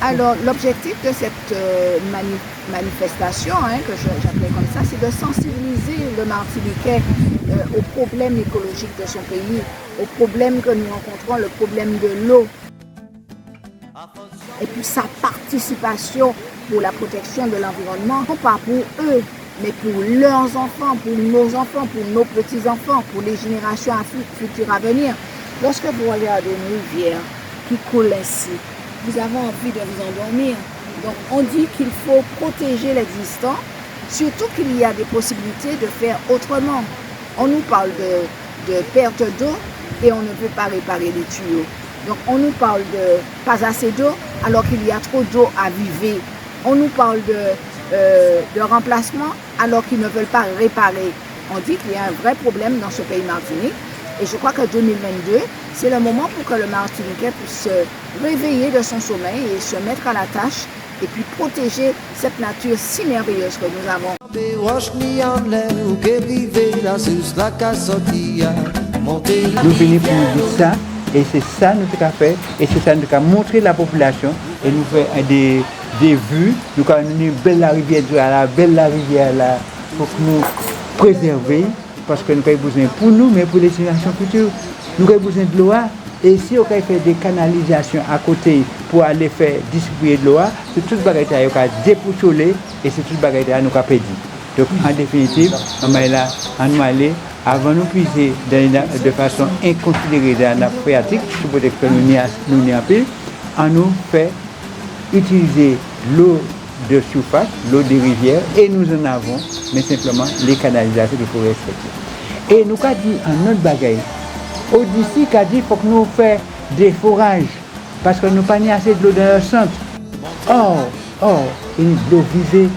Alors, l'objectif de cette manifestation, que j'appelais comme ça, c'est de sensibiliser le Martiniquais aux problèmes écologiques de son pays, aux problèmes que nous rencontrons, le problème de l'eau. Et puis sa participation pour la protection de l'environnement, non pas pour eux, mais pour leurs enfants, pour nos petits-enfants, pour les générations futures à venir. Lorsque vous regardez une rivière qui coule ainsi, vous avez envie de vous endormir. Donc on dit qu'il faut protéger l'existant, surtout qu'il y a des possibilités de faire autrement. On nous parle de perte d'eau et on ne peut pas réparer les tuyaux. Donc on nous parle de pas assez d'eau alors qu'il y a trop d'eau à viver. On nous parle de remplacement alors qu'ils ne veulent pas réparer. On dit qu'il y a un vrai problème dans ce pays Martinique. Et je crois que 2022, c'est le moment pour que le Martiniquais puisse se réveiller de son sommeil et se mettre à la tâche et puis protéger cette nature si merveilleuse que nous avons. Nous venons pour nous dire ça, et c'est ça que nous avons fait, et c'est ça que nous avons montré à la population, et nous faisons des vues, nous avons une belle rivière là, pour nous préserver. Parce que nous avons besoin pour nous, mais pour les générations futures. Nous avons besoin de l'eau. Et si on fait des canalisations à côté pour aller faire distribuer de l'eau, c'est toute bagarre qui a dépoucholé et c'est toute bagarre qui nous a perdu. Donc en définitive, on va aller avant de puiser de façon inconsidérée dans la nappe phréatique, pour que nous n'y en pile, on nous fait utiliser l'eau de surface, l'eau des rivières, et nous en avons, mais simplement les canalisations qu'il faut respecter. Et nous avons dit un autre bagaille. Au-dessus, il a dit qu'il faut que nous fassions des forages, parce que nous n'avons pas assez de l'eau dans le centre. Or, une eau visée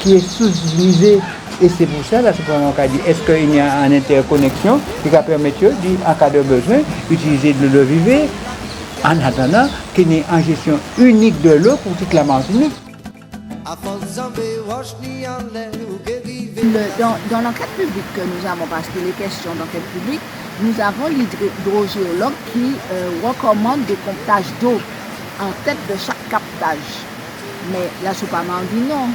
qui est sous-utilisée, et c'est pour ça, là, c'est pour moi qu'on a dit, est-ce qu'il y a une interconnexion qui va permettre, en cas de besoin, d'utiliser de l'eau vivée, en attendant qu'il y ait une gestion unique de l'eau pour toute la Martinique. Dans l'enquête publique que nous avons, parce qu'il est question d'enquête publique, nous avons l'hydrogéologue qui recommande des comptages d'eau en tête de chaque captage. Mais la Soupama dit non,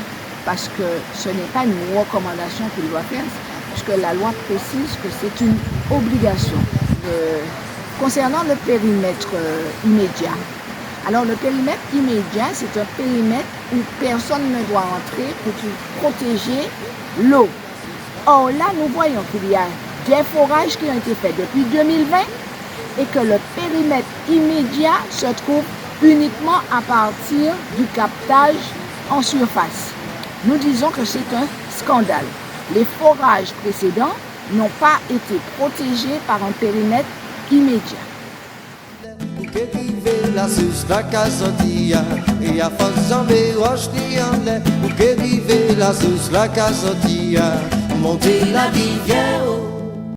parce que ce n'est pas une recommandation qu'il doit faire, puisque la loi précise que c'est une obligation. Concernant le périmètre immédiat, alors le périmètre immédiat, c'est un périmètre où personne ne doit entrer pour protéger l'eau. Or là, nous voyons qu'il y a des forages qui ont été faits depuis 2020 et que le périmètre immédiat se trouve uniquement à partir du captage en surface. Nous disons que c'est un scandale. Les forages précédents n'ont pas été protégés par un périmètre immédiat. La sus la casotia e a fazambe rochnianle o que vive la sus la casotia monter la rivière